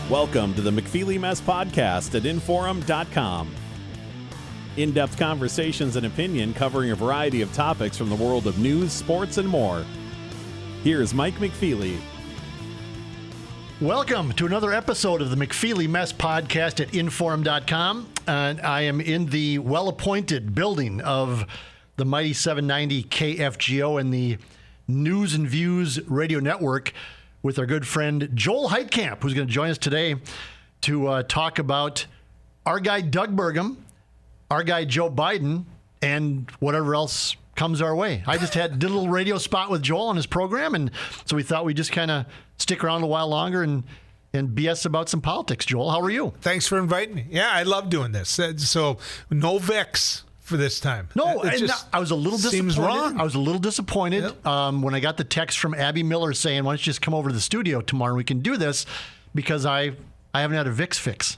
Welcome to the McFeely Mess Podcast at Inforum.com. In-depth conversations and opinion covering a variety of topics from the world of news, sports, and more. Here's Mike McFeely. Welcome to another episode of the McFeely Mess Podcast at Inforum.com. And I am in the well-appointed building of the mighty 790 KFGO and the News and Views radio network with our good friend Joel Heitkamp, who's going to join us today to talk about our guy Doug Burgum, our guy Joe Biden, and whatever else comes our way. I just did a little radio spot with Joel on his program, and so we thought we'd just kind of stick around a while longer and BS about some politics. Joel, how are you? Thanks for inviting me. Yeah, I love doing this. So no VIX for this time. No, I was a little disappointed. Seems wrong. I was a little disappointed when I got the text from Abby Miller saying, "Why don't you just come over to the studio tomorrow and we can do this?" Because I haven't had a VIX fix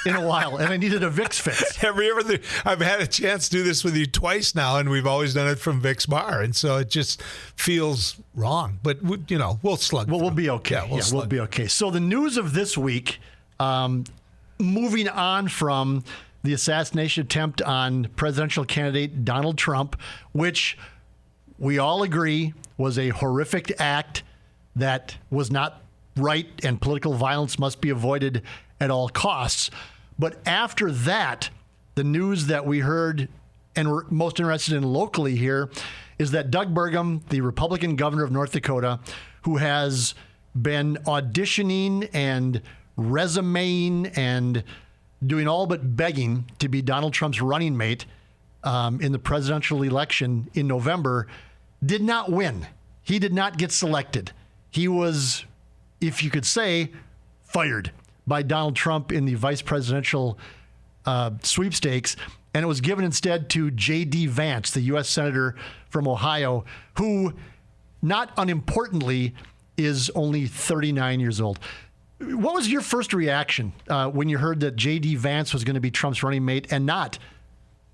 in a while, and I needed a VIX fix. I've had a chance to do this with you twice now, and we've always done it from VIX Bar, and so it just feels wrong. But we'll slug. Well, we'll be okay. We'll be okay. So the news of this week, moving on from the assassination attempt on presidential candidate Donald Trump, which we all agree was a horrific act that was not right, and political violence must be avoided at all costs. But after that, the news that we heard and we're most interested in locally here is that Doug Burgum, the Republican governor of North Dakota, who has been auditioning and resumeing and doing all but begging to be Donald Trump's running mate in the presidential election in November, did not win. He did not get selected. He was, if you could say, fired by Donald Trump in the vice presidential sweepstakes, and it was given instead to J.D. Vance, the U.S. Senator from Ohio, who, not unimportantly, is only 39 years old. What was your first reaction when you heard that J.D. Vance was going to be Trump's running mate and not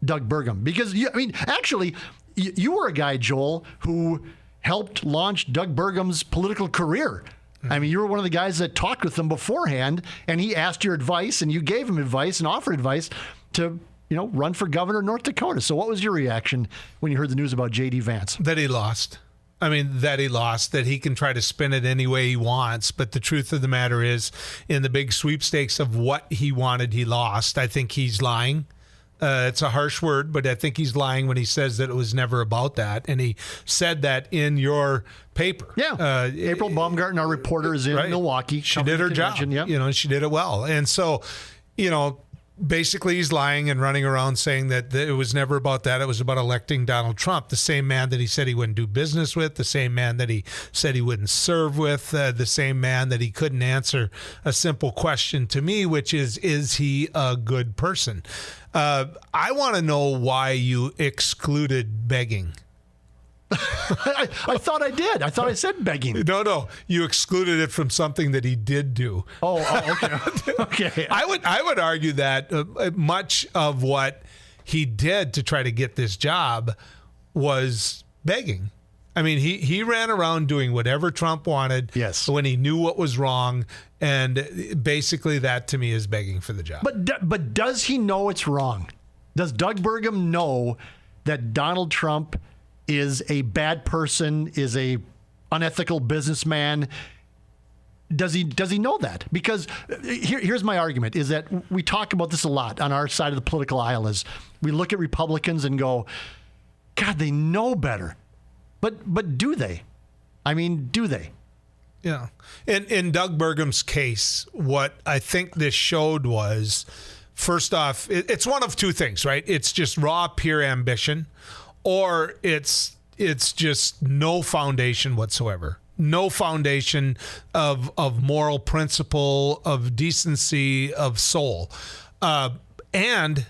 Doug Burgum? Because, you were a guy, Joel, who helped launch Doug Burgum's political career. I mean, you were one of the guys that talked with him beforehand, and he asked your advice, and you gave him advice and offered advice to, run for governor of North Dakota. So what was your reaction when you heard the news about J.D. Vance? That he lost. That he can try to spin it any way he wants. But the truth of the matter is, in the big sweepstakes of what he wanted, he lost. I think he's lying. It's a harsh word, but I think he's lying when he says that it was never about that. And he said that in your paper. Yeah. April Baumgarten, our reporter, is in Milwaukee. She did her job. Yep. She did it well. And so, basically he's lying and running around saying that it was never about that. It was about electing Donald Trump, the same man that he said he wouldn't do business with, the same man that he said he wouldn't serve with, the same man that he couldn't answer a simple question to me, which is he a good person? I want to know why you excluded begging. I thought I did. I thought I said begging. No. You excluded it from something that he did do. Oh, okay. Okay. I would argue that much of what he did to try to get this job was begging. I mean, he ran around doing whatever Trump wanted. Yes. When he knew what was wrong, and basically that to me is begging for the job. But does he know it's wrong? Does Doug Burgum know that Donald Trump is a bad person, is a unethical businessman? Does he know that? Because here's my argument, is that we talk about this a lot on our side of the political aisle, is we look at Republicans and go, God, they know better. But do they? I mean, do they? Yeah. In Doug Burgum's case, what I think this showed was, first off, it's one of two things, right? It's just raw, pure ambition, or it's just no foundation whatsoever. No foundation of moral principle, of decency, of soul. And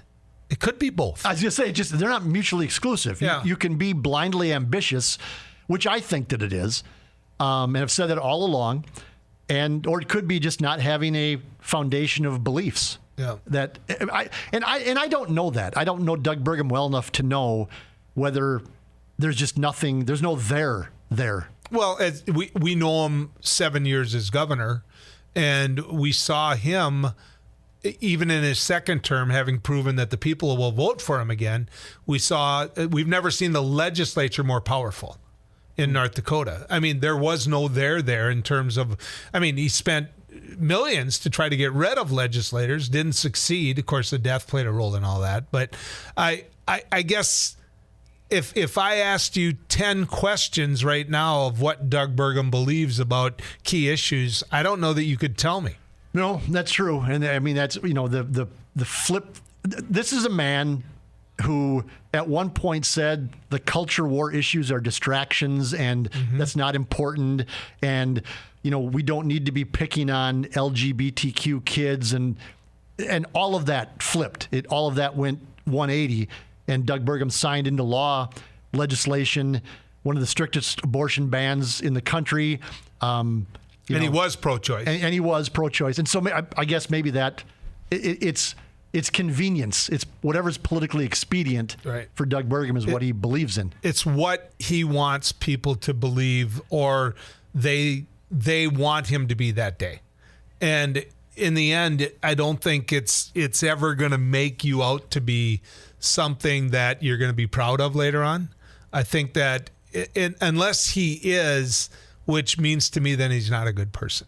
it could be both. I was going to say, they're not mutually exclusive. Yeah. You can be blindly ambitious, which I think that it is, and I've said that all along, or it could be just not having a foundation of beliefs. Yeah. I don't know that. I don't know Doug Burgum well enough to know whether there's just nothing. There's no there. Well, we know him 7 years as governor, And we saw him, even in his second term, having proven that the people will vote for him again. We've never seen the legislature more powerful in North Dakota. I mean, there was no there in terms of, he spent millions to try to get rid of legislators, didn't succeed. Of course, the death played a role in all that. But I guess if I asked you 10 questions right now of what Doug Burgum believes about key issues, I don't know that you could tell me. No, that's true. And that's, the flip. This is a man who at one point said the culture war issues are distractions and that's not important. And, we don't need to be picking on LGBTQ kids and all of that flipped. All of that went 180. And Doug Burgum signed into law legislation, one of the strictest abortion bans in the country. And he was pro-choice. And he was pro-choice. And so I guess maybe that it's convenience. It's whatever's politically expedient for Doug Burgum is what he believes in. It's what he wants people to believe, or they want him to be that day. And in the end, I don't think it's ever going to make you out to be something that you're going to be proud of later on. I think that unless he is, which means to me then he's not a good person.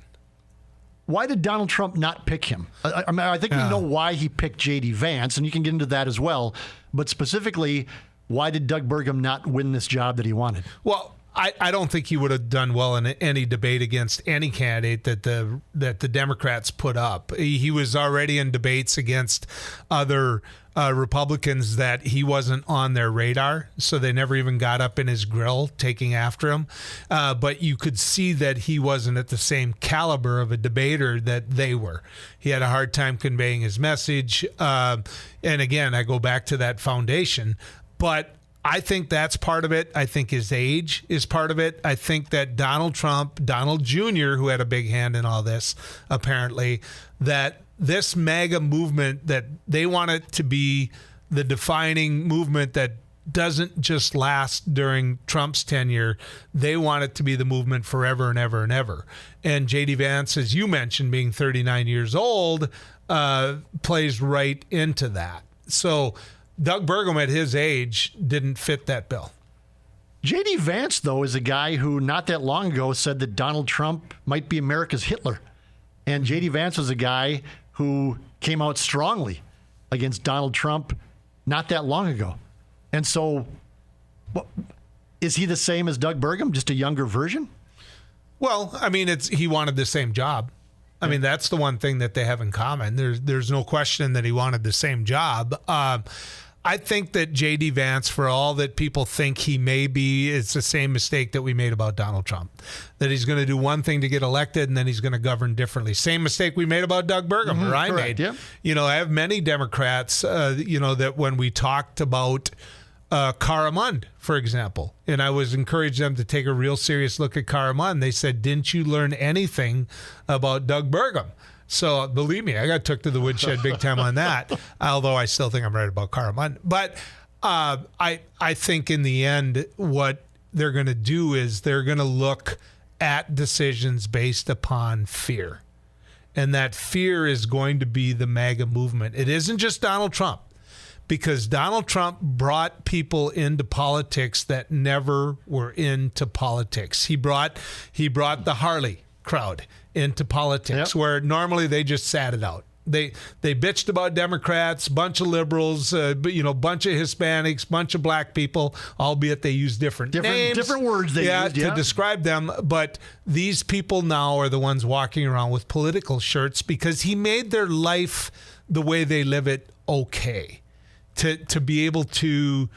Why did Donald Trump not pick him? I think we know why he picked J.D. Vance, and you can get into that as well. But specifically, why did Doug Burgum not win this job that he wanted? Well, I don't think he would have done well in any debate against any candidate that the Democrats put up. He was already in debates against other Republicans that he wasn't on their radar, so they never even got up in his grill taking after him. But you could see that he wasn't at the same caliber of a debater that they were. He had a hard time conveying his message. And again, I go back to that foundation. But I think that's part of it. I think his age is part of it. I think that Donald Trump, Donald Jr., who had a big hand in all this, apparently, that this MAGA movement, that they want it to be the defining movement that doesn't just last during Trump's tenure. They want it to be the movement forever and ever and ever. And J.D. Vance, as you mentioned, being 39 years old, plays right into that. So Doug Burgum at his age didn't fit that bill. J.D. Vance, though, is a guy who not that long ago said that Donald Trump might be America's Hitler. And J.D. Vance was a guy who came out strongly against Donald Trump not that long ago. And so is he the same as Doug Burgum, just a younger version? Well, he wanted the same job. That's the one thing that they have in common. There's no question that he wanted the same job. I think that J.D. Vance, for all that people think he may be, it's the same mistake that we made about Donald Trump. That he's going to do one thing to get elected and then he's going to govern differently. Same mistake we made about Doug Burgum, or I made. Yeah. I have many Democrats, that when we talked about Caramond, for example, and I was encouraging them to take a real serious look at Caramond, they said, didn't you learn anything about Doug Burgum? So believe me, I got took to the woodshed big time on that, although I still think I'm right about Caramond. But I think in the end, what they're going to do is they're going to look at decisions based upon fear. And that fear is going to be the MAGA movement. It isn't just Donald Trump, because Donald Trump brought people into politics that never were into politics. He brought the Harley crowd into politics, where normally they just sat it out. They bitched about Democrats, bunch of liberals, bunch of Hispanics, bunch of black people, albeit they use different names, different words used, to describe them. But these people now are the ones walking around with political shirts because he made their life the way they live it okay. To be able to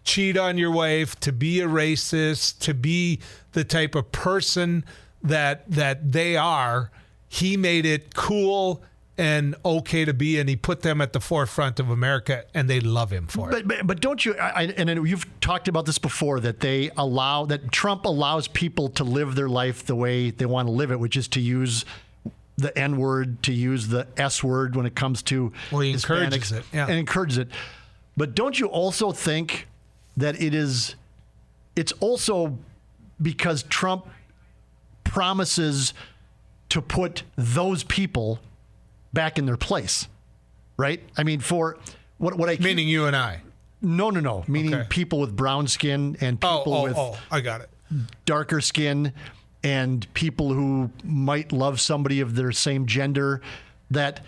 cheat on your wife, to be a racist, to be the type of person that they are, he made it cool and okay to be, and he put them at the forefront of America, and they love him for it. But don't you? And you've talked about this before, that that Trump allows people to live their life the way they want to live it, which is to use the N word, to use the S word when it comes to he Hispanics, encourages it, and encourages it. But don't you also think that it's also because Trump promises to put those people back in their place, right? I mean, for what I meaning you and I. No. Meaning Okay. people with brown skin and people with I got it. darker skin and people who might love somebody of their same gender. That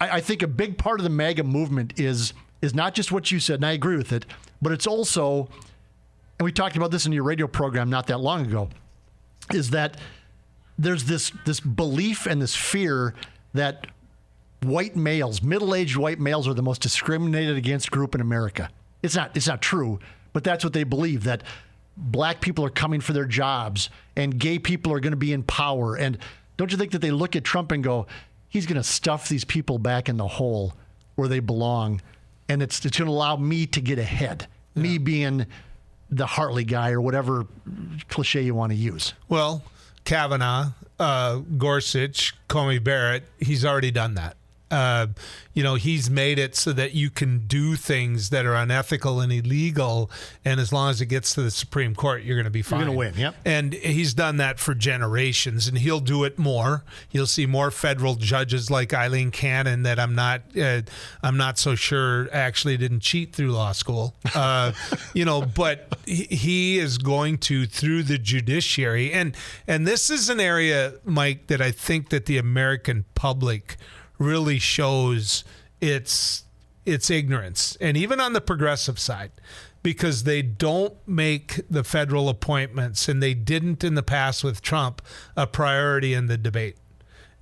I think a big part of the MAGA movement is not just what you said, and I agree with it, but it's also, and we talked about this in your radio program not that long ago, is that there's this belief and this fear that white males, middle-aged white males, are the most discriminated against group in America. It's not true, but that's what they believe, that black people are coming for their jobs and gay people are going to be in power. And don't you think that they look at Trump and go, he's going to stuff these people back in the hole where they belong, and it's going to allow me to get ahead, me being the Hartley guy or whatever cliche you want to use. Well, Kavanaugh, Gorsuch, Comey Barrett, he's already done that. He's made it so that you can do things that are unethical and illegal, and as long as it gets to the Supreme Court, you're going to be fine. You're going to win, yep. And he's done that for generations, and he'll do it more. You'll see more federal judges like Eileen Cannon that I'm not so sure actually didn't cheat through law school. But he is going to, through the judiciary, and this is an area, Mike, that I think that the American public really shows its ignorance, and even on the progressive side, because they don't make the federal appointments, and they didn't in the past with Trump, a priority in the debate.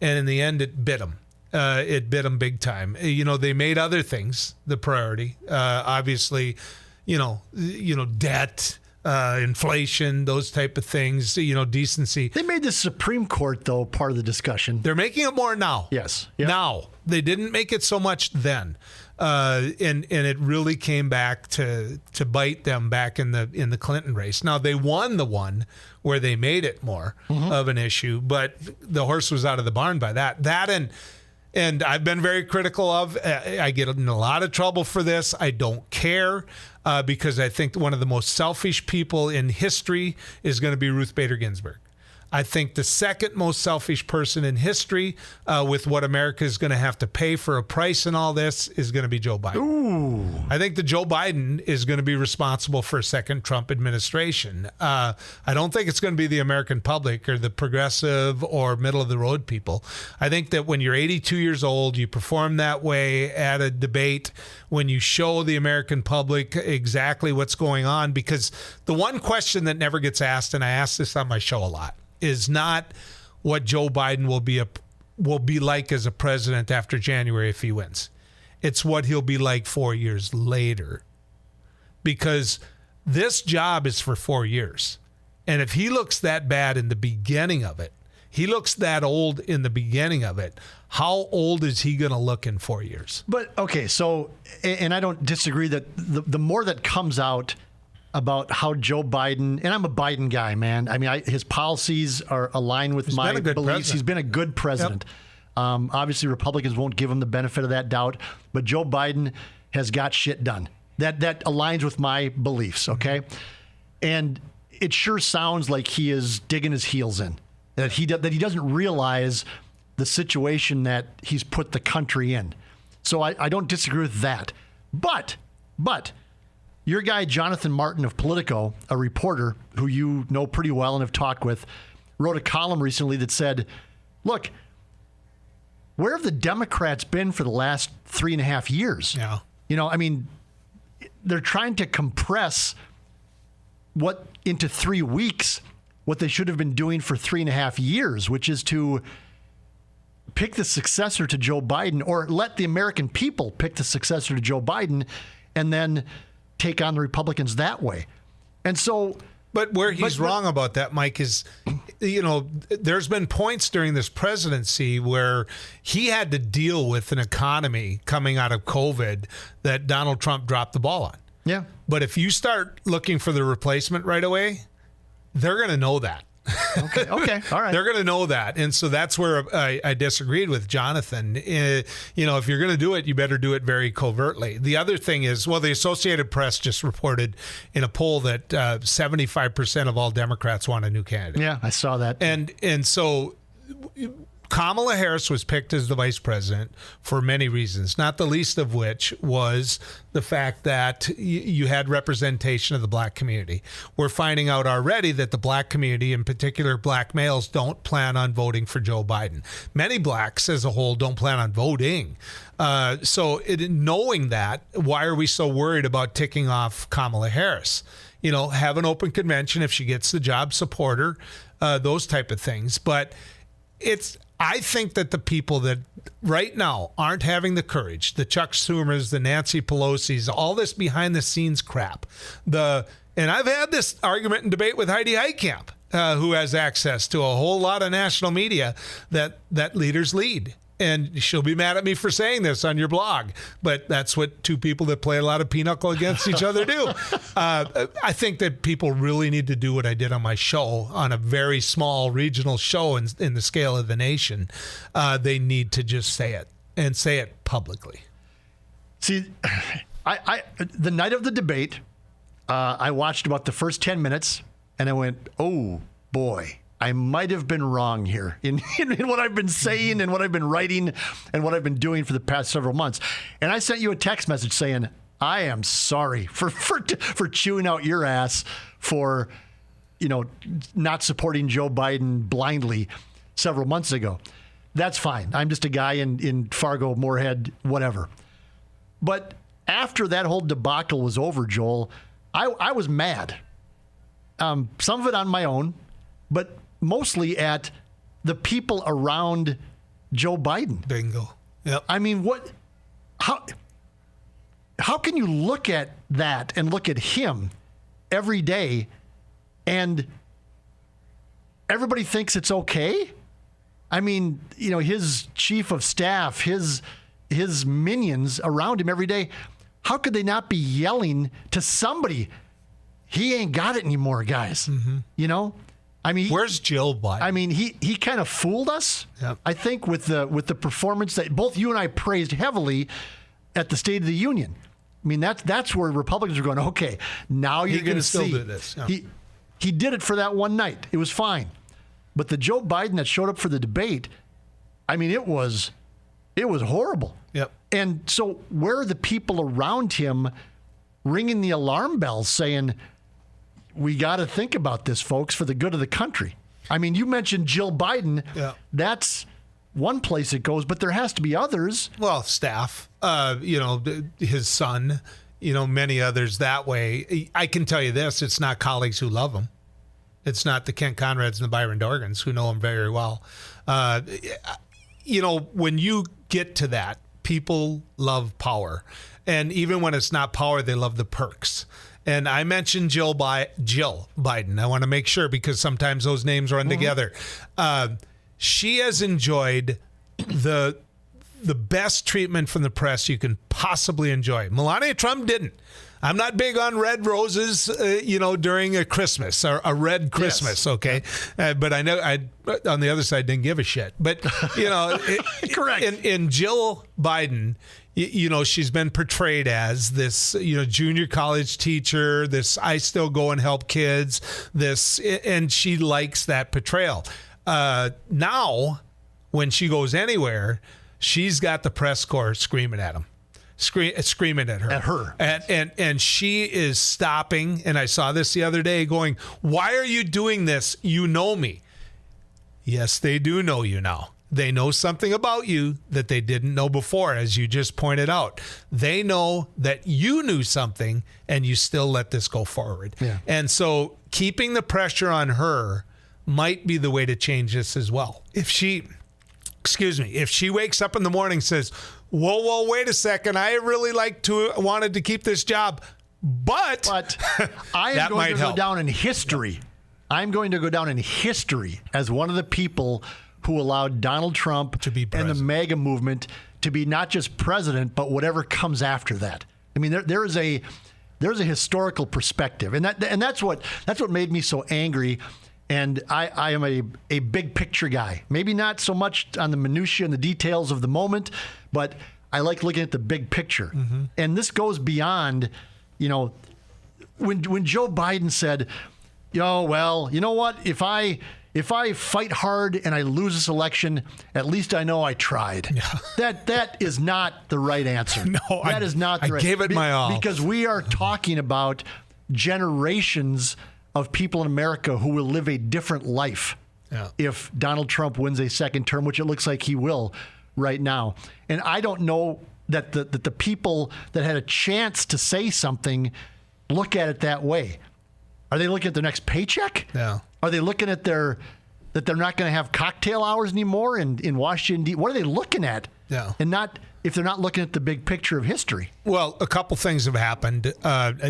And in the end, it bit them. It bit them big time. They made other things the priority. Obviously, debt, inflation, those type of things, decency. They made the Supreme Court, though, part of the discussion. They're making it more now. Yes. Yep. Now. They didn't make it so much then. And it really came back to bite them back in the Clinton race. Now, they won the one where they made it more of an issue, but the horse was out of the barn by that. And I've been very critical of. I get in a lot of trouble for this. I don't care because I think one of the most selfish people in history is going to be Ruth Bader Ginsburg. I think the second most selfish person in history with what America is going to have to pay for a price in all this is going to be Joe Biden. Ooh. I think that Joe Biden is going to be responsible for a second Trump administration. I don't think it's going to be the American public or the progressive or middle of the road people. I think that when you're 82 years old, you perform that way at a debate, when you show the American public exactly what's going on, because the one question that never gets asked, and I ask this on my show a lot, is not what Joe Biden will be like as a president after January if he wins. It's what he'll be like 4 years later. Because this job is for 4 years. And if he looks that bad in the beginning of it, he looks that old in the beginning of it, how old is he going to look in 4 years? But, okay, so, and I don't disagree that the more that comes out about how Joe Biden, and I'm a Biden guy, man. I mean, his policies are aligned with my beliefs. President. He's been a good president. Yep. Obviously, Republicans won't give him the benefit of that doubt, but Joe Biden has got shit done. That aligns with my beliefs, okay? And it sure sounds like he is digging his heels in, that he doesn't realize the situation that he's put the country in. So I don't disagree with that. But your guy, Jonathan Martin of Politico, a reporter who you know pretty well and have talked with, wrote a column recently that said, look, where have the Democrats been for the last 3.5 years? Yeah. I mean, they're trying to compress into 3 weeks what they should have been doing for 3.5 years, which is to pick the successor to Joe Biden, or let the American people pick the successor to Joe Biden, and then take on the Republicans that way. And so, but where he's wrong about that, Mike, is, there's been points during this presidency where he had to deal with an economy coming out of COVID that Donald Trump dropped the ball on. Yeah. But if you start looking for the replacement right away, they're going to know that. Okay. All right. They're going to know that. And so that's where I disagreed with Jonathan. If you're going to do it, you better do it very covertly. The other thing is, the Associated Press just reported in a poll that 75% of all Democrats want a new candidate. Yeah, I saw that. And so Kamala Harris was picked as the vice president for many reasons, not the least of which was the fact that you had representation of the black community. We're finding out already that the black community, in particular black males, don't plan on voting for Joe Biden. Many blacks as a whole don't plan on voting. Knowing that, why are we so worried about ticking off Kamala Harris? Have an open convention if she gets the job, support her, those type of things. But I think that the people that right now aren't having the courage, the Chuck Schumers, the Nancy Pelosi's, all this behind the scenes crap, and I've had this argument and debate with Heidi Heitkamp, who has access to a whole lot of national media, that leaders lead. And she'll be mad at me for saying this on your blog, but that's what two people that play a lot of pinochle against each other do. I think that people really need to do what I did on my show, on a very small regional show in the scale of the nation. They need to just say it, and say it publicly. See, I the night of the debate, I watched about the first 10 minutes, and I went, oh, boy. I might have been wrong here in what I've been saying and what I've been writing and what I've been doing for the past several months. And I sent you a text message saying, I am sorry for chewing out your ass for, not supporting Joe Biden blindly several months ago. That's fine. I'm just a guy in Fargo, Moorhead, whatever. But after that whole debacle was over, Joel, I was mad. Some of it on my own, but mostly at the people around Joe Biden. Bingo. Yep. I mean, how can you look at that and look at him every day and everybody thinks it's okay? I mean, his chief of staff, his minions around him every day, how could they not be yelling to somebody, he ain't got it anymore, guys? Mm-hmm. I mean, where's Jill Biden? I mean, he kind of fooled us. Yep. I think with the performance that both you and I praised heavily at the State of the Union. I mean, that's where Republicans are going, okay, now you're going to see. Still do this. Yeah. He did it for that one night. It was fine. But the Joe Biden that showed up for the debate, I mean, it was horrible. Yep. And so where are the people around him ringing the alarm bells saying, we got to think about this, folks, for the good of the country? I mean, you mentioned Jill Biden. Yeah. That's one place it goes, but there has to be others. Well, staff, his son, many others that way. I can tell you this, it's not colleagues who love him. It's not the Kent Conrads and the Byron Dorgans who know him very well. When you get to that, people love power. And even when it's not power, they love the perks. And I mentioned Jill Biden. I want to make sure because sometimes those names run together. She has enjoyed the best treatment from the press you can possibly enjoy. Melania Trump didn't. I'm not big on red roses, during a Christmas or a red Christmas. Yes. Okay. But I know I on the other side didn't give a shit. But, correct. In Jill Biden, she's been portrayed as this, junior college teacher, this I still go and help kids, and she likes that portrayal. Now, when she goes anywhere, she's got the press corps screaming at him. Screaming at her. And she is stopping, and I saw this the other day, going, why are you doing this? You know me. Yes, they do know you now. They know something about you that they didn't know before, as you just pointed out. They know that you knew something, and you still let this go forward. Yeah. And so keeping the pressure on her might be the way to change this as well. If she wakes up in the morning and says, whoa, wait a second, I really wanted to keep this job, but I am going to go down in history. I'm going to go down in history as one of the people who allowed Donald Trump to be president, and the MAGA movement to be not just president, but whatever comes after that. I mean, there's a historical perspective, and that's what made me so angry. And I am a big picture guy. Maybe not so much on the minutiae and the details of the moment, but I like looking at the big picture. Mm-hmm. And this goes beyond, when Joe Biden said, well, you know what? If I if I fight hard and I lose this election, at least I know I tried. Yeah. That is not the right answer. No, that is not the right. I gave it my all. Because we are talking about generations of people in America who will live a different life if Donald Trump wins a second term, which it looks like he will right now. And I don't know that the people that had a chance to say something look at it that way. Are they looking at their next paycheck? Yeah. Are they looking at that they're not going to have cocktail hours anymore in Washington, D.C.? What are they looking at? Yeah. And not if they're not looking at the big picture of history. Well, a couple things have happened.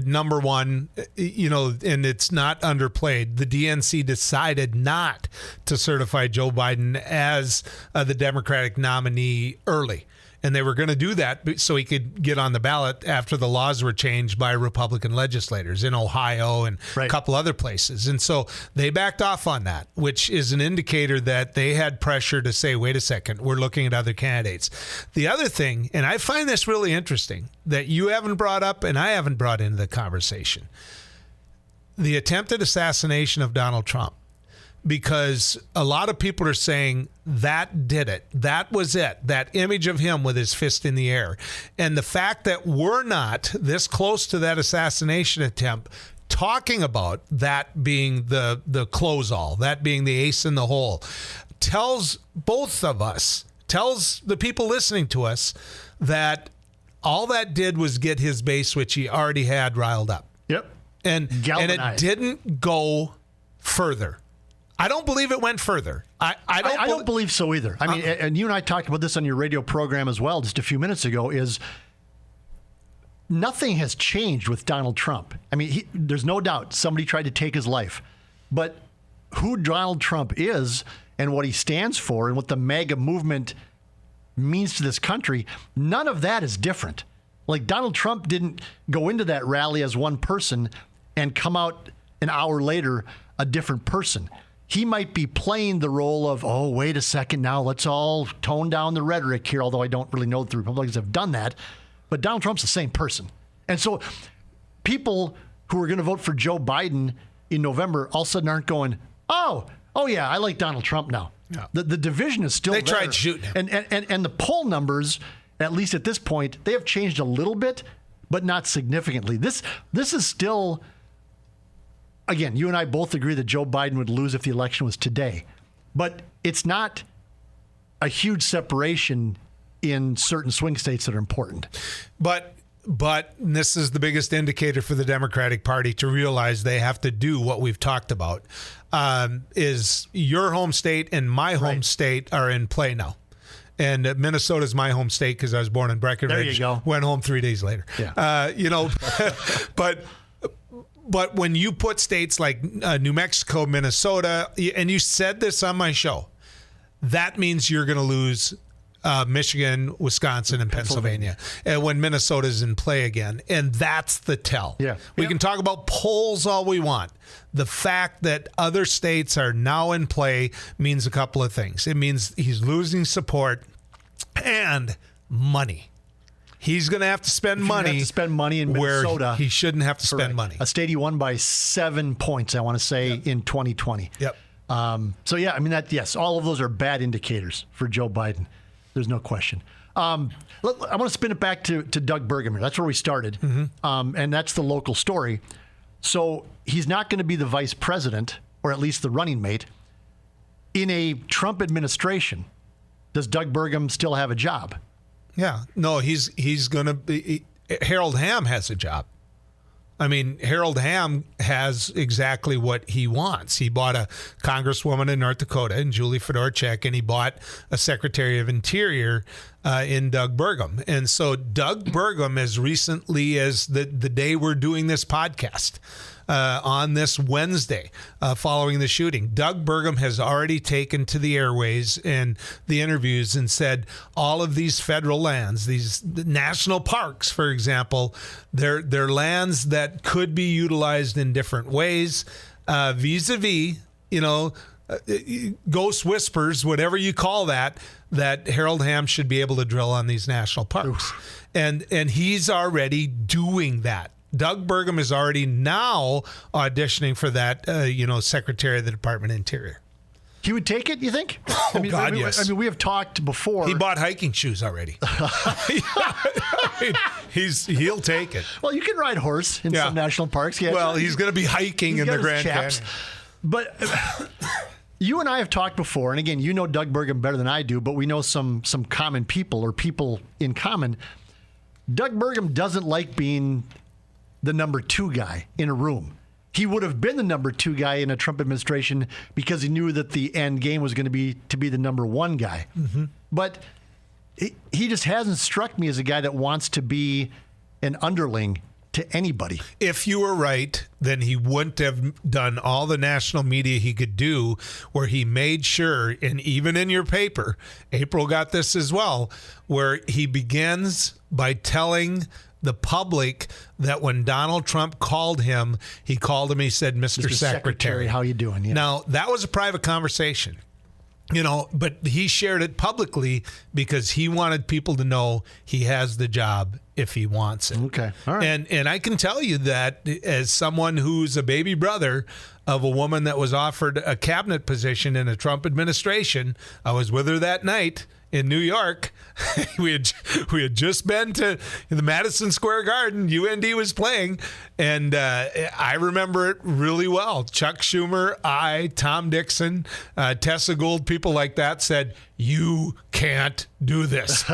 Number one, and it's not underplayed, the DNC decided not to certify Joe Biden as the Democratic nominee early. And they were going to do that so he could get on the ballot after the laws were changed by Republican legislators in Ohio and a couple other places. And so they backed off on that, which is an indicator that they had pressure to say, wait a second, we're looking at other candidates. The other thing, and I find this really interesting, that you haven't brought up and I haven't brought into the conversation, the attempted assassination of Donald Trump. Because a lot of people are saying that did it. That was it. That image of him with his fist in the air. And the fact that we're not this close to that assassination attempt talking about that being the close-all, that being the ace in the hole, tells both of us, tells the people listening to us that all that did was get his base, which he already had, riled up. Yep. And it didn't go further. I don't believe it went further. I don't believe so either. I mean, and you and I talked about this on your radio program as well just a few minutes ago, is nothing has changed with Donald Trump. I mean, there's no doubt somebody tried to take his life. But who Donald Trump is and what he stands for and what the MAGA movement means to this country, none of that is different. Like, Donald Trump didn't go into that rally as one person and come out an hour later a different person. He might be playing the role of, oh, wait a second now, let's all tone down the rhetoric here, although I don't really know that the Republicans have done that. But Donald Trump's the same person. And so people who are going to vote for Joe Biden in November all of a sudden aren't going, oh yeah, I like Donald Trump now. Yeah. The division is still there. They tried shooting him. And the poll numbers, at least at this point, they have changed a little bit, but not significantly. This is still... Again, you and I both agree that Joe Biden would lose if the election was today. But it's not a huge separation in certain swing states that are important. But this is the biggest indicator for the Democratic Party to realize they have to do what we've talked about, is your home state and my home state are in play now. And Minnesota's my home state because I was born in Breckenridge. There you go. Went home 3 days later. Yeah. But when you put states like New Mexico, Minnesota, and you said this on my show, that means you're going to lose Michigan, Wisconsin, and Pennsylvania. And when Minnesota's in play again. And that's the tell. Yeah. We can talk about polls all we want. The fact that other states are now in play means a couple of things. It means he's losing support and money. He's going to have to spend money. Have to spend money in Minnesota. Where he shouldn't have to spend money. A state he won by 7 points, I want to say, in 2020. Yep. So, yeah, I mean, yes, all of those are bad indicators for Joe Biden. There's no question. I want to spin it back to Doug Burgum here. That's where we started. Mm-hmm. And that's the local story. So he's not going to be the vice president, or at least the running mate, in a Trump administration. Does Doug Burgum still have a job? Yeah. No, he's going to be. Harold Hamm has a job. I mean, Harold Hamm has exactly what he wants. He bought a congresswoman in North Dakota, in Julie Fedorchak, and he bought a Secretary of Interior in Doug Burgum. And so Doug Burgum, as recently as the day we're doing this podcast, on this Wednesday following the shooting, Doug Burgum has already taken to the airways and the interviews and said all of these federal lands, these national parks, for example, they're lands that could be utilized in different ways, vis-a-vis, ghost whispers, whatever you call that Harold Hamm should be able to drill on these national parks. And he's already doing that. Doug Burgum is already now auditioning for that, Secretary of the Department of Interior. He would take it, you think? Oh, God, yes. I mean, we have talked before. He bought hiking shoes already. He'll take it. Well, you can ride horse in some national parks. Yeah, well, he's going to be hiking in the Grand Canyon. But you and I have talked before, and again, you know Doug Burgum better than I do, but we know some common people or people in common. Doug Burgum doesn't like being the number 2 guy in a room. He would have been the number 2 guy in a Trump administration because he knew that the end game was going to be the number 1 guy. Mm-hmm. But he just hasn't struck me as a guy that wants to be an underling to anybody. If you were right, then he wouldn't have done all the national media he could do where he made sure, and even in your paper, April got this as well, where he begins by telling the public that when Donald Trump called him, he said, Mr. Secretary, how you doing? Yeah. Now, that was a private conversation, but he shared it publicly because he wanted people to know he has the job if he wants it. Okay. All right. And I can tell you that as someone who's a baby brother of a woman that was offered a cabinet position in a Trump administration, I was with her that night in New York. we had just been to the Madison Square Garden. UND was playing, and I remember it really well. Chuck Schumer, Tom Dixon, Tessa Gould, people like that said, "You can't do this.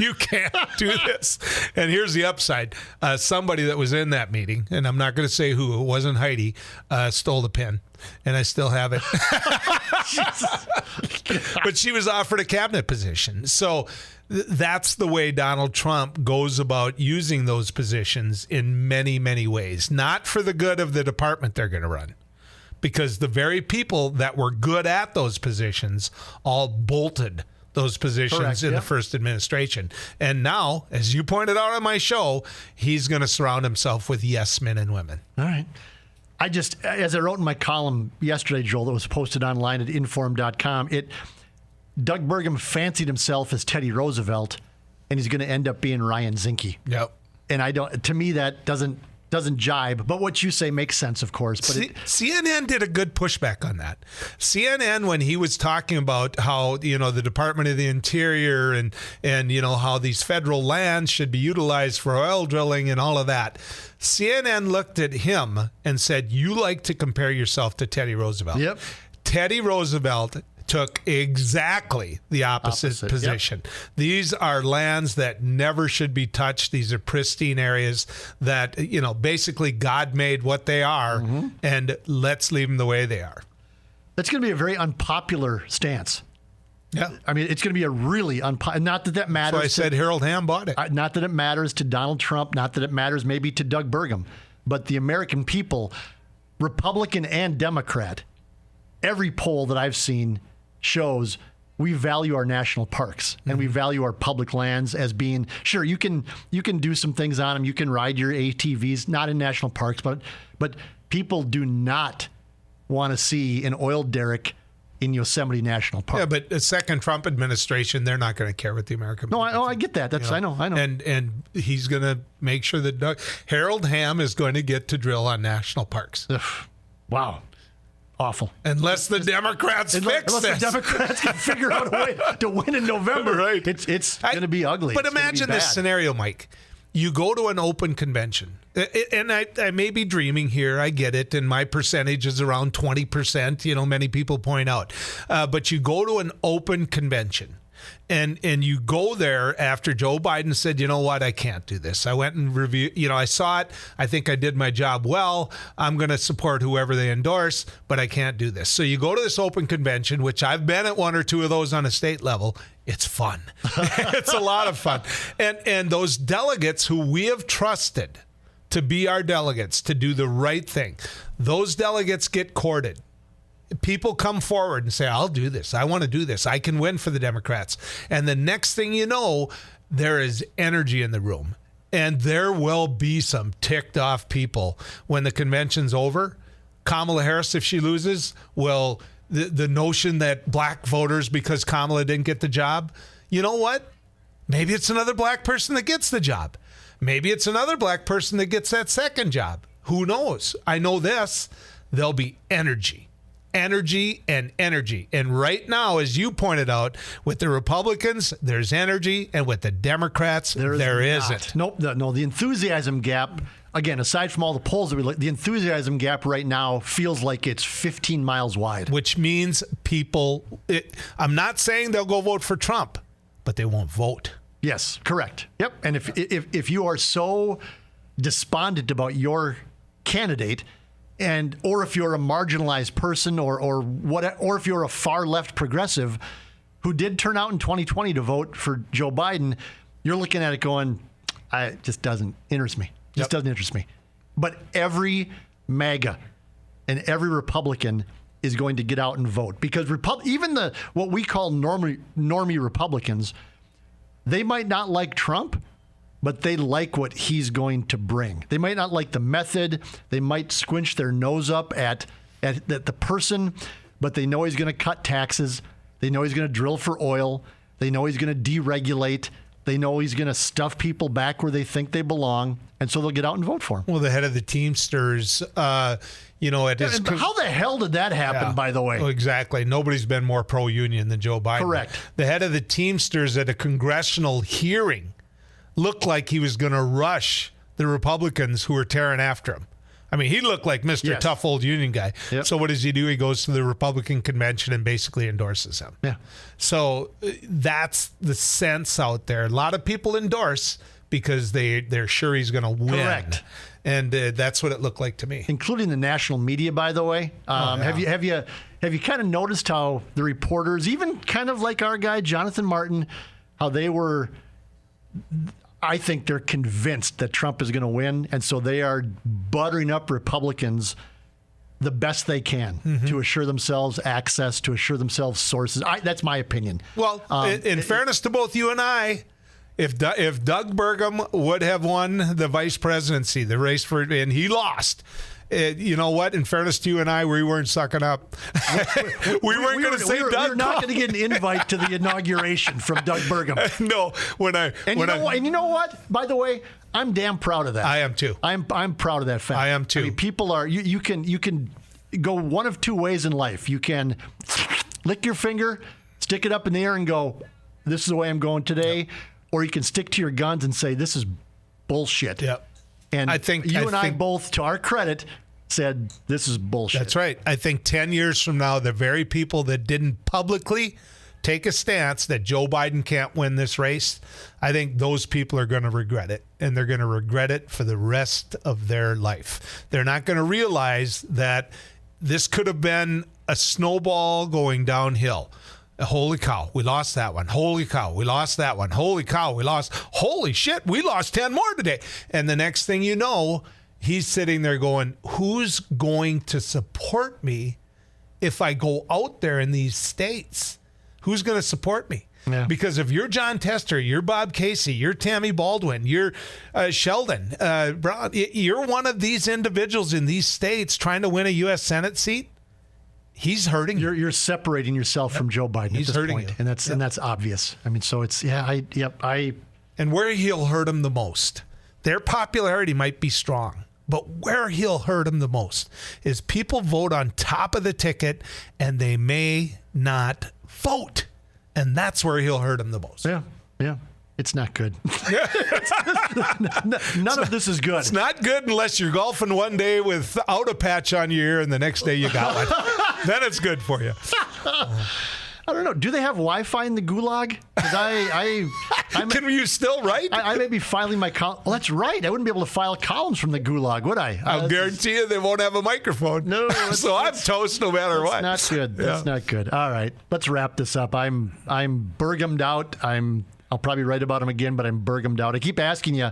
You can't do this." And here's the upside. Somebody that was in that meeting, and I'm not going to say who, it wasn't Heidi, stole the pen. And I still have it. But she was offered a cabinet position. So that's the way Donald Trump goes about using those positions in many, many ways. Not for the good of the department they're going to run. Because the very people that were good at those positions all bolted those positions in the first administration. And now, as you pointed out on my show, he's going to surround himself with yes men and women. All right. As I wrote in my column yesterday, Joel, that was posted online at inform.com, Doug Burgum fancied himself as Teddy Roosevelt, and he's going to end up being Ryan Zinke. Yep. And to me, that doesn't jibe. But what you say makes sense, of course. But CNN did a good pushback on that. CNN, when he was talking about how, the Department of the Interior and how these federal lands should be utilized for oil drilling and all of that, CNN looked at him and said, "You like to compare yourself to Teddy Roosevelt." Yep. Teddy Roosevelt took exactly the opposite position. Yep. These are lands that never should be touched. These are pristine areas that, basically God made what they are, and let's leave them the way they are. That's going to be a very unpopular stance. Yeah. I mean, it's going to be a really not that matters. So I said Harold Hamm bought it. Not that it matters to Donald Trump, not that it matters maybe to Doug Burgum, but the American people, Republican and Democrat, every poll that I've seen shows we value our national parks and we value our public lands as being, sure, you can do some things on them. You can ride your ATVs, not in national parks, but people do not want to see an oil derrick in Yosemite National Park. Yeah, but a second Trump administration, they're not going to care what the American people I get that. I know. And he's going to make sure that Harold Hamm is going to get to drill on national parks. Ugh, wow. Awful. Unless the Democrats fix this. Unless the Democrats can figure out a way to win in November. Right. It's going to be ugly. But imagine this scenario, Mike. You go to an open convention, and I may be dreaming here. I get it, and my percentage is around 20%. Many people point out, but you go to an open convention, and you go there after Joe Biden said, "You know what? I can't do this." I went and reviewed. I saw it. I think I did my job well. I'm going to support whoever they endorse, but I can't do this. So you go to this open convention, which I've been at one or two of those on a state level. It's fun. It's a lot of fun. And those delegates who we have trusted to be our delegates, to do the right thing, those delegates get courted. People come forward and say, "I'll do this. I want to do this. I can win for the Democrats." And the next thing you know, there is energy in the room. And there will be some ticked off people when the convention's over. Kamala Harris, if she loses, will... The notion that black voters, because Kamala didn't get the job, you know what? Maybe it's another black person that gets the job. Maybe it's another black person that gets that second job. Who knows? I know this. There'll be energy energy and energy. And right now, as you pointed out, with the Republicans, there's energy, and with the Democrats, there isn't. Nope. No, the enthusiasm gap, again, aside from all the polls that we look, the enthusiasm gap right now feels like it's 15 miles wide. Which means I'm not saying they'll go vote for Trump, but they won't vote. Yes, correct. Yep. And if you are so despondent about your candidate, or if you're a marginalized person, or if you're a far left progressive who did turn out in 2020 to vote for Joe Biden, you're looking at it going, it just doesn't interest me. Doesn't interest me. But every MAGA and every Republican is going to get out and vote, because even what we call normie Republicans, they might not like Trump, but they like what he's going to bring. They might not like the method. They might squinch their nose up at the person, but they know he's going to cut taxes. They know he's going to drill for oil. They know he's going to deregulate. They know he's going to stuff people back where they think they belong, and so they'll get out and vote for him. Well, the head of the Teamsters, how the hell did that happen, by the way? Oh, exactly. Nobody's been more pro-union than Joe Biden. Correct. The head of the Teamsters at a congressional hearing looked like he was going to rush the Republicans who were tearing after him. I mean, he looked like Mr. Tough old union guy. Yep. So what does he do? He goes to the Republican convention and basically endorses him. Yeah. So that's the sense out there. A lot of people endorse because they're sure he's going to win. Correct. And that's what it looked like to me. Including the national media, by the way. Have you kind of noticed how the reporters, even kind of like our guy Jonathan Martin, how they were? I think they're convinced that Trump is going to win, and so they are buttering up Republicans the best they can to assure themselves access, to assure themselves sources. That's my opinion. Well, in fairness to both you and I, if Doug Burgum would have won the vice presidency, the race for it, and he lost, you know what? In fairness to you and I, we weren't sucking up. we weren't going to say Doug. We were not going to get an invite to the inauguration from Doug Burgum. No, you know what? By the way, I'm damn proud of that. I am too. I'm proud of that fact. I am too. I mean, people are. You can go one of two ways in life. You can lick your finger, stick it up in the air, and go, "This is the way I'm going today," Yep. Or you can stick to your guns and say, "This is bullshit." Yep. And I both, to our credit, said this is bullshit. That's right. I think 10 years from now, the very people that didn't publicly take a stance that Joe Biden can't win this race, I think those people are going to regret it. And they're going to regret it for the rest of their life. They're not going to realize that this could have been a snowball going downhill. Holy cow, we lost that one. Holy cow, we lost that one. Holy cow, we lost. Holy shit, we lost 10 more today. And the next thing you know, he's sitting there going, who's going to support me if I go out there in these states? Who's going to support me? Yeah. Because if you're John Tester, you're Bob Casey, you're Tammy Baldwin, you're Sheldon Brown, you're one of these individuals in these states trying to win a U.S. Senate seat, he's hurting. You're separating yourself from Joe Biden He's at this hurting point, you. and that's obvious. I mean, so it's And where he'll hurt him the most, their popularity might be strong, but where he'll hurt him the most is people vote on top of the ticket and they may not vote, and that's where he'll hurt him the most. Yeah. It's not good. None of this is good. It's not good unless you're golfing one day without a patch on your ear and the next day you got one. Then it's good for you. I don't know. Do they have Wi-Fi in the gulag? Because Can you still write? I may be filing my column. Well, that's right. I wouldn't be able to file columns from the gulag, would I? I'll guarantee you they won't have a microphone. No. So I'm toast no matter what. That's not good. That's not good. All right. Let's wrap this up. I'm Burgumed out. I'll probably write about him again, but I'm Burgumed out. I keep asking you.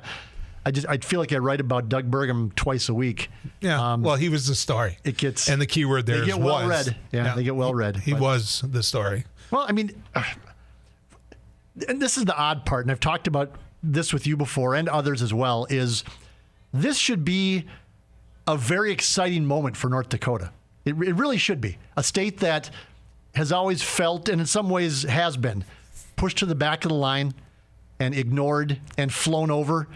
I feel like I write about Doug Burgum twice a week. Yeah. Well, he was the story. And the key word there is they get well read. Yeah, they get well read. He was the story. Well, I mean, and this is the odd part, and I've talked about this with you before and others as well, is this should be a very exciting moment for North Dakota. It really should be. A state that has always felt, and in some ways has been, pushed to the back of the line and ignored and flown over.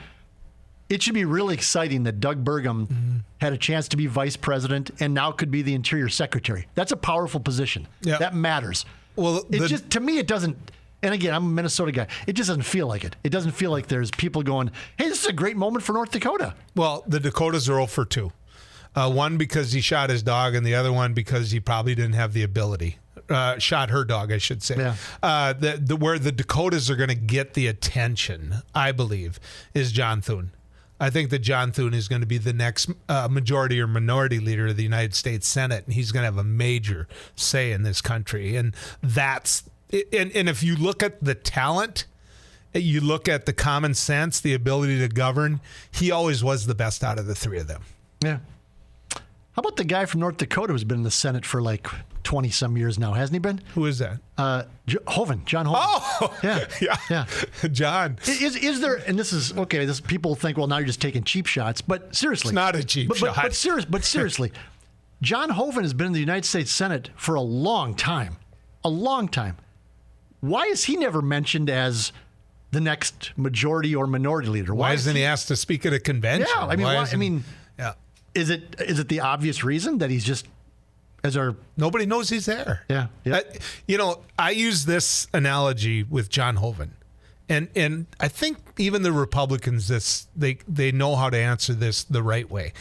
It should be really exciting that Doug Burgum had a chance to be vice president, and now could be the Interior Secretary. That's a powerful position. Yeah. That matters. Well, just to me, it doesn't. And again, I'm a Minnesota guy. It just doesn't feel like it. It doesn't feel like there's people going, "Hey, this is a great moment for North Dakota." Well, the Dakotas are 0 for 2. One because he shot his dog, and the other one because he probably didn't have the ability. Shot her dog, I should say. Yeah. Where the Dakotas are going to get the attention, I believe, is John Thune. I think that John Thune is going to be the next majority or minority leader of the United States Senate, and he's going to have a major say in this country. And that's and if you look at the talent, you look at the common sense, the ability to govern, he always was the best out of the three of them. Yeah. How about the guy from North Dakota who's been in the Senate for like 20-some years now? Hasn't he been? Who is that? John Hoven. Oh, yeah. John. Is there? And this is okay. This people think, well, now you're just taking cheap shots, but seriously, it's not a cheap shot. But seriously, John Hoven has been in the United States Senate for a long time. A long time. Why is he never mentioned as the next majority or minority leader? Why isn't he asked to speak at a convention? Yeah, I mean, yeah. Is it the obvious reason that he's just nobody knows he's there? Yeah. I use this analogy with John Hoven, and I think even the Republicans they know how to answer this the right way.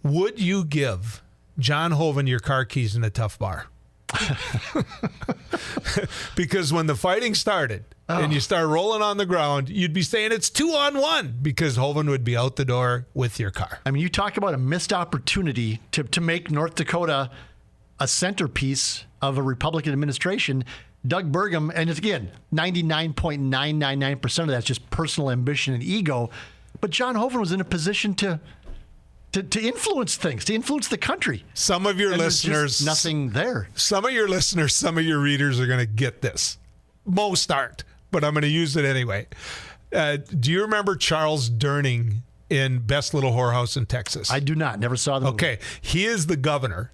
Would you give John Hoven your car keys in a tough bar? Because when the fighting started and you start rolling on the ground, you'd be saying it's 2-on-1 because Hoven would be out the door with your car. I mean, you talk about a missed opportunity to make North Dakota a centerpiece of a Republican administration. Doug Burgum, and it's again, 99.999% of that's just personal ambition and ego. But John Hoven was in a position to influence things, to influence the country. Some of your listeners, nothing there. Some of your listeners, some of your readers are going to get this. Most aren't, but I'm going to use it anyway. Do you remember Charles Durning in Best Little Whorehouse in Texas? I do not. Never saw the movie. Okay. He is the governor.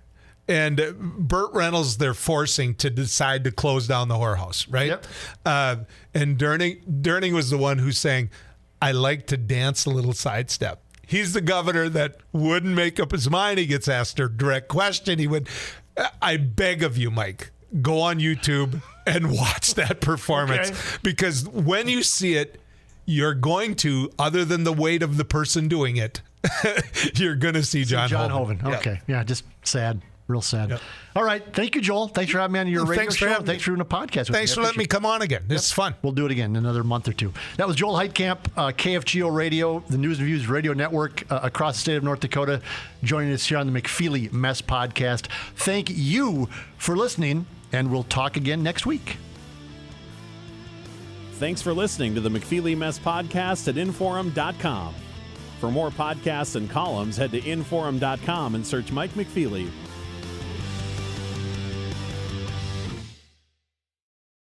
And Burt Reynolds, they're forcing to decide to close down the whorehouse, right? Yep. And Durning was the one who's saying, I like to dance a little sidestep. He's the governor that wouldn't make up his mind. He gets asked a direct question. He would, I beg of you, Mike, go on YouTube and watch that performance. Okay. Because when you see it, you're going to, other than the weight of the person doing it, you're going to see John Hoven. Okay. Yeah, just sad. Real sad. Yep. All right. Thank you, Joel. Thanks for having me on your radio show. Thanks for doing a podcast with me. Thanks for letting me come on again. This is fun. We'll do it again in another month or two. That was Joel Heitkamp, KFGO Radio, the News and Views Radio Network across the state of North Dakota, joining us here on the McFeely Mess Podcast. Thank you for listening, and we'll talk again next week. Thanks for listening to the McFeely Mess Podcast at inforum.com. For more podcasts and columns, head to inforum.com and search Mike McFeely